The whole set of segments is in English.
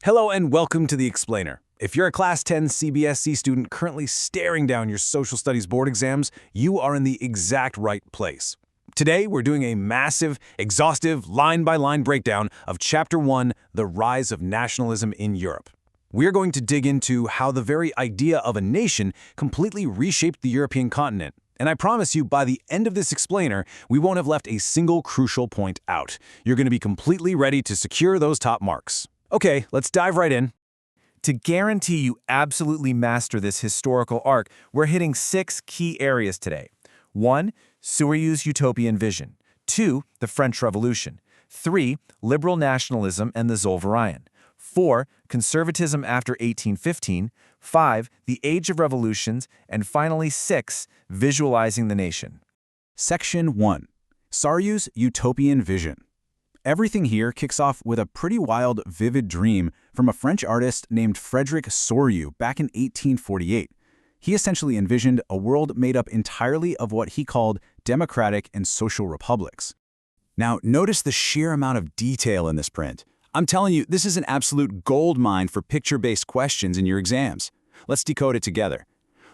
Hello and welcome to The Explainer. If you're a Class 10 CBSE student currently staring down your social studies board exams, you are in the exact right place. Today, we're doing a massive, exhaustive, line-by-line breakdown of Chapter 1, The Rise of Nationalism in Europe. We're going to dig into how the very idea of a nation completely reshaped the European continent. And I promise you, by the end of this explainer, we won't have left a single crucial point out. You're going to be completely ready to secure those top marks. Okay, let's dive right in. To guarantee you absolutely master this historical arc, we're hitting 6 key areas today. 1. Souriau's utopian vision. 2. The French Revolution. 3. Liberal nationalism and the Zollverein. 4. Conservatism after 1815. 5. The Age of Revolutions. And finally 6. Visualizing the nation. Section 1. Souriau's utopian vision. Everything here kicks off with a pretty wild, vivid dream from a French artist named Frédéric Souriau back in 1848. He essentially envisioned a world made up entirely of what he called democratic and social republics. Now, notice the sheer amount of detail in this print. I'm telling you, this is an absolute goldmine for picture-based questions in your exams. Let's decode it together.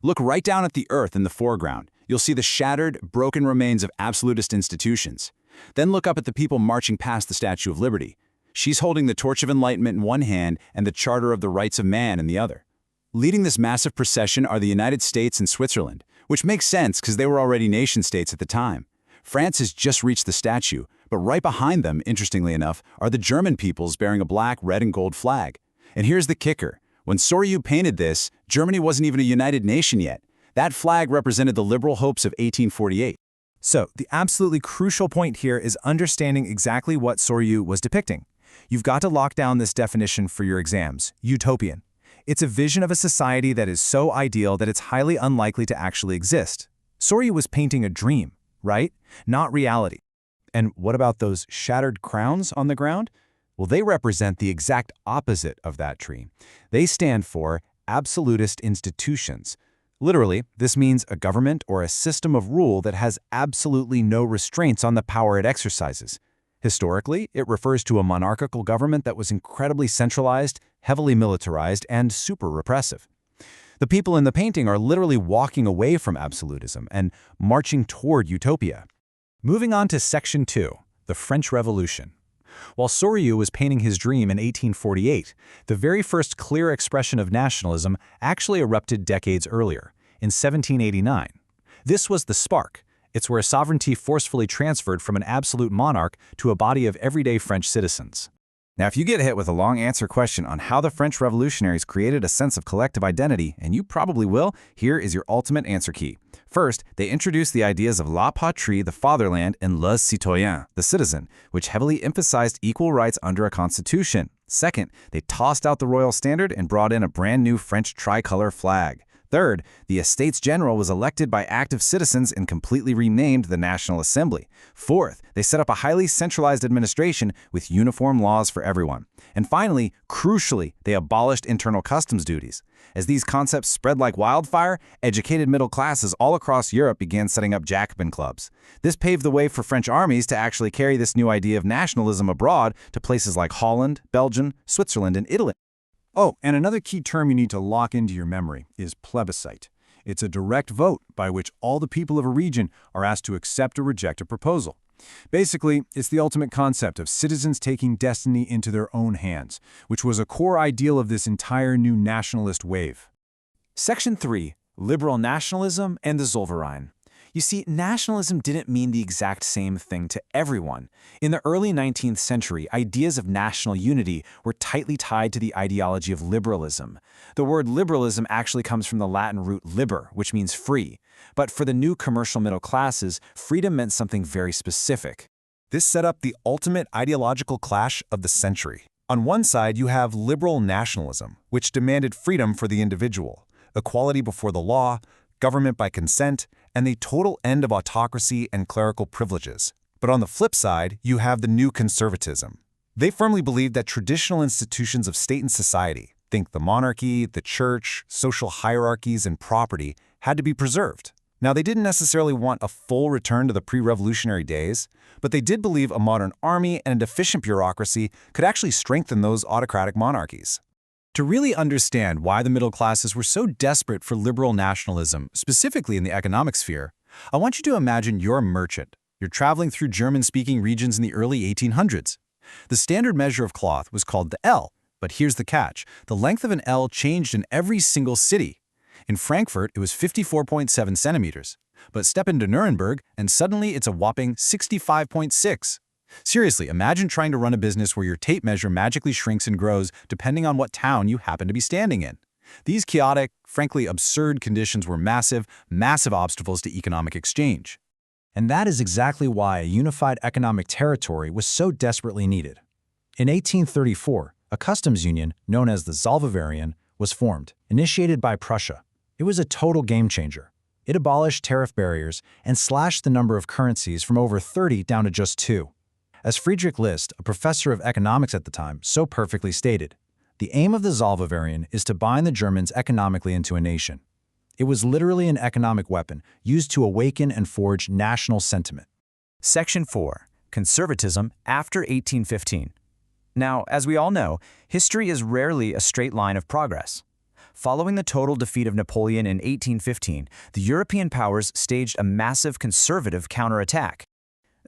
Look right down at the earth in the foreground. You'll see the shattered, broken remains of absolutist institutions. Then look up at the people marching past the Statue of Liberty. She's holding the Torch of Enlightenment in one hand and the Charter of the Rights of Man in the other. Leading this massive procession are the United States and Switzerland, which makes sense because they were already nation-states at the time. France has just reached the statue, but right behind them, interestingly enough, are the German peoples bearing a black, red, and gold flag. And here's the kicker. When Souriau painted this, Germany wasn't even a united nation yet. That flag represented the liberal hopes of 1848. So, the absolutely crucial point here is understanding exactly what Souriau was depicting. You've got to lock down this definition for your exams: utopian. It's a vision of a society that is so ideal that it's highly unlikely to actually exist. Souriau was painting a dream, right? Not reality. And what about those shattered crowns on the ground? Well, they represent the exact opposite of that dream. They stand for absolutist institutions. Literally, this means a government or a system of rule that has absolutely no restraints on the power it exercises. Historically, it refers to a monarchical government that was incredibly centralized, heavily militarized, and super repressive. The people in the painting are literally walking away from absolutism and marching toward utopia. Moving on to Section 2, the French Revolution. While Souriau was painting his dream in 1848, the very first clear expression of nationalism actually erupted decades earlier, in 1789. This was the spark. It's where sovereignty forcefully transferred from an absolute monarch to a body of everyday French citizens. Now, if you get hit with a long answer question on how the French revolutionaries created a sense of collective identity, and you probably will, here is your ultimate answer key. First, they introduced the ideas of la patrie, the fatherland, and le citoyen, the citizen, which heavily emphasized equal rights under a constitution. Second, they tossed out the royal standard and brought in a brand new French tricolor flag. Third, the Estates General was elected by active citizens and completely renamed the National Assembly. Fourth, they set up a highly centralized administration with uniform laws for everyone. And finally, crucially, they abolished internal customs duties. As these concepts spread like wildfire, educated middle classes all across Europe began setting up Jacobin clubs. This paved the way for French armies to actually carry this new idea of nationalism abroad to places like Holland, Belgium, Switzerland, and Italy. Oh, and another key term you need to lock into your memory is plebiscite. It's a direct vote by which all the people of a region are asked to accept or reject a proposal. Basically, it's the ultimate concept of citizens taking destiny into their own hands, which was a core ideal of this entire new nationalist wave. Section 3. Liberal nationalism and the Zollverein. You see, nationalism didn't mean the exact same thing to everyone. In the early 19th century, ideas of national unity were tightly tied to the ideology of liberalism. The word liberalism actually comes from the Latin root liber, which means free. But for the new commercial middle classes, freedom meant something very specific. This set up the ultimate ideological clash of the century. On one side, you have liberal nationalism, which demanded freedom for the individual, equality before the law, government by consent, and the total end of autocracy and clerical privileges. But on the flip side, you have the new conservatism. They firmly believed that traditional institutions of state and society, think the monarchy, the church, social hierarchies, and property, had to be preserved. Now, they didn't necessarily want a full return to the pre-revolutionary days, But they did believe a modern army and an efficient bureaucracy could actually strengthen those autocratic monarchies. To really understand why the middle classes were so desperate for liberal nationalism, specifically in the economic sphere, I want you to imagine you're a merchant. You're traveling through German-speaking regions in the early 1800s. The standard measure of cloth was called the L, but here's the catch. The length of an L changed in every single city. In Frankfurt, it was 54.7 centimeters. But step into Nuremberg, and suddenly it's a whopping 65.6. Seriously, imagine trying to run a business where your tape measure magically shrinks and grows depending on what town you happen to be standing in. These chaotic, frankly absurd conditions were massive obstacles to economic exchange. And that is exactly why a unified economic territory was so desperately needed. In 1834, a customs union, known as the Zollverein, was formed, initiated by Prussia. It was a total game-changer. It abolished tariff barriers and slashed the number of currencies from over 30 down to just 2. As Friedrich List, a professor of economics at the time, so perfectly stated, the aim of the Zollverein is to bind the Germans economically into a nation. It was literally an economic weapon used to awaken and forge national sentiment. Section 4. Conservatism after 1815. Now, as we all know, history is rarely a straight line of progress. Following the total defeat of Napoleon in 1815, the European powers staged a massive conservative counterattack.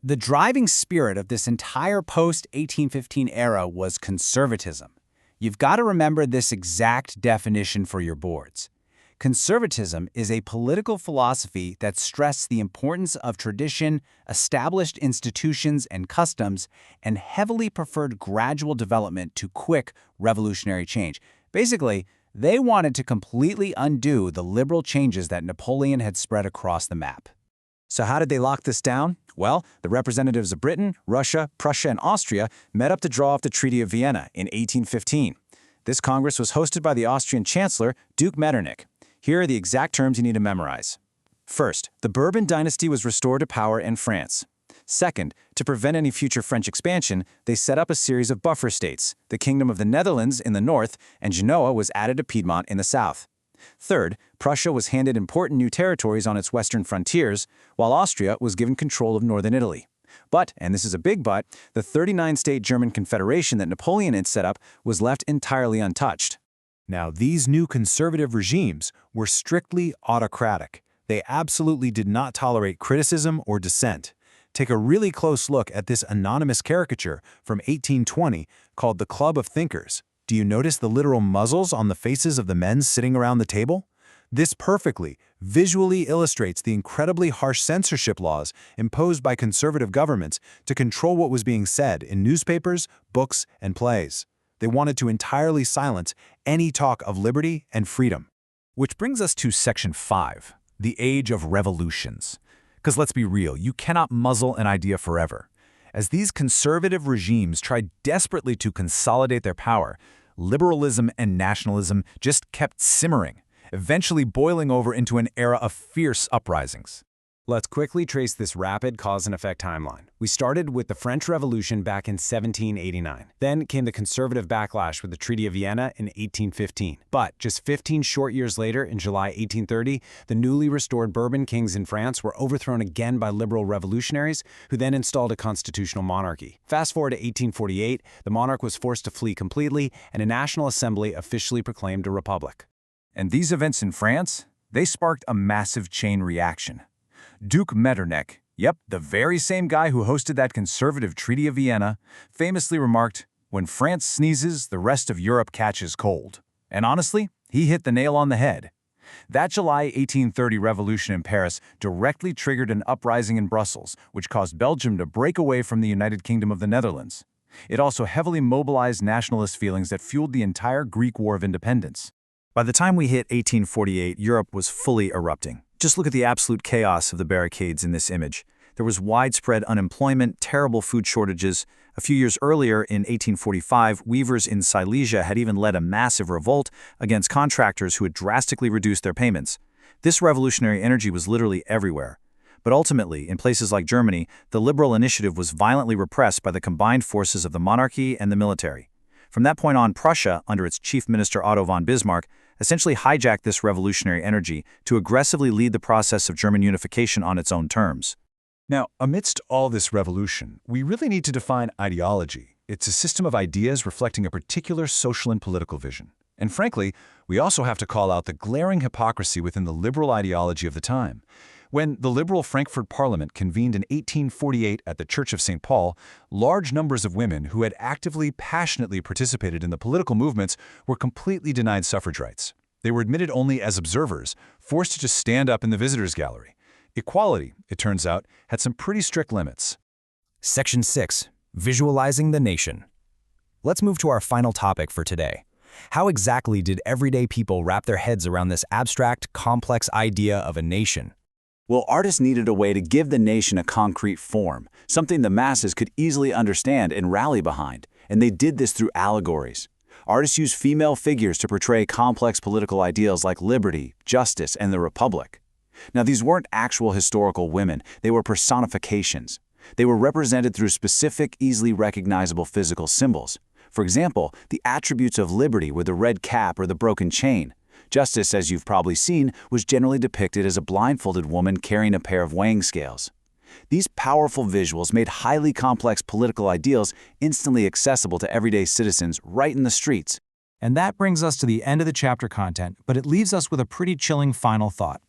The driving spirit of this entire post-1815 era was conservatism. You've got to remember this exact definition for your boards. Conservatism is a political philosophy that stressed the importance of tradition, established institutions and customs, and heavily preferred gradual development to quick revolutionary change. Basically, they wanted to completely undo the liberal changes that Napoleon had spread across the map. So how did they lock this down? Well, the representatives of Britain, Russia, Prussia, and Austria met up to draw up the Treaty of Vienna in 1815. This Congress was hosted by the Austrian Chancellor, Duke Metternich. Here are the exact terms you need to memorize. First, the Bourbon dynasty was restored to power in France. Second, to prevent any future French expansion, they set up a series of buffer states. The Kingdom of the Netherlands in the north and Genoa was added to Piedmont in the south. Third, Prussia was handed important new territories on its western frontiers, while Austria was given control of northern Italy. But, and this is a big but, the 39-state German Confederation that Napoleon had set up was left entirely untouched. Now, these new conservative regimes were strictly autocratic. They absolutely did not tolerate criticism or dissent. Take a really close look at this anonymous caricature from 1820 called the Club of Thinkers. Do you notice the literal muzzles on the faces of the men sitting around the table? This perfectly, visually illustrates the incredibly harsh censorship laws imposed by conservative governments to control what was being said in newspapers, books, and plays. They wanted to entirely silence any talk of liberty and freedom. Which brings us to Section 5, the Age of Revolutions. Because let's be real, you cannot muzzle an idea forever. As these conservative regimes tried desperately to consolidate their power, liberalism and nationalism just kept simmering, eventually boiling over into an era of fierce uprisings. Let's quickly trace this rapid cause and effect timeline. We started with the French Revolution back in 1789. Then came the conservative backlash with the Treaty of Vienna in 1815. But just 15 short years later, in July 1830, the newly restored Bourbon kings in France were overthrown again by liberal revolutionaries, who then installed a constitutional monarchy. Fast forward to 1848, the monarch was forced to flee completely, and a national assembly officially proclaimed a republic. And these events in France, they sparked a massive chain reaction. Duke Metternich, yep, the very same guy who hosted that conservative Treaty of Vienna, famously remarked, "When France sneezes, the rest of Europe catches cold." And honestly, he hit the nail on the head. That July 1830 revolution in Paris directly triggered an uprising in Brussels, which caused Belgium to break away from the United Kingdom of the Netherlands. It also heavily mobilized nationalist feelings that fueled the entire Greek War of Independence. By the time we hit 1848, Europe was fully erupting. Just look at the absolute chaos of the barricades in this image. There was widespread unemployment, terrible food shortages. A few years earlier, in 1845, weavers in Silesia had even led a massive revolt against contractors who had drastically reduced their payments. This revolutionary energy was literally everywhere. But ultimately, in places like Germany, the liberal initiative was violently repressed by the combined forces of the monarchy and the military. From that point on, Prussia, under its chief minister Otto von Bismarck, essentially hijacked this revolutionary energy to aggressively lead the process of German unification on its own terms. Now, amidst all this revolution, we really need to define ideology. It's a system of ideas reflecting a particular social and political vision. And frankly, we also have to call out the glaring hypocrisy within the liberal ideology of the time. When the liberal Frankfurt Parliament convened in 1848 at the Church of St. Paul, large numbers of women who had actively, passionately participated in the political movements were completely denied suffrage rights. They were admitted only as observers, forced to just stand up in the visitors' gallery. Equality, it turns out, had some pretty strict limits. Section 6. Visualizing the nation. Let's move to our final topic for today. How exactly did everyday people wrap their heads around this abstract, complex idea of a nation? Well, artists needed a way to give the nation a concrete form, something the masses could easily understand and rally behind, and they did this through allegories. Artists used female figures to portray complex political ideals like liberty, justice, and the republic. Now, these weren't actual historical women, they were personifications. They were represented through specific, easily recognizable physical symbols. For example, the attributes of liberty were the red cap or the broken chain. Justice, as you've probably seen, was generally depicted as a blindfolded woman carrying a pair of weighing scales. These powerful visuals made highly complex political ideals instantly accessible to everyday citizens right in the streets. And that brings us to the end of the chapter content, but it leaves us with a pretty chilling final thought.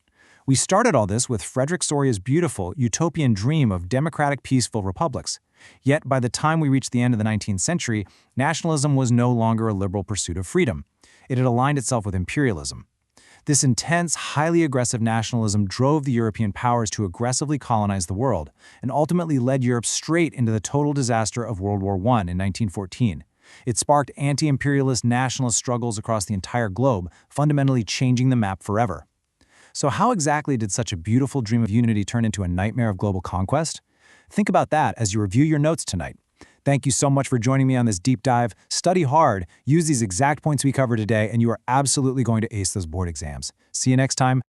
We started all this with Frederick Soria's beautiful, utopian dream of democratic, peaceful republics. Yet, by the time we reached the end of the 19th century, nationalism was no longer a liberal pursuit of freedom. It had aligned itself with imperialism. This intense, highly aggressive nationalism drove the European powers to aggressively colonize the world, and ultimately led Europe straight into the total disaster of World War I in 1914. It sparked anti-imperialist nationalist struggles across the entire globe, fundamentally changing the map forever. So how exactly did such a beautiful dream of unity turn into a nightmare of global conquest? Think about that as you review your notes tonight. Thank you so much for joining me on this deep dive. Study hard, use these exact points we covered today, and you are absolutely going to ace those board exams. See you next time.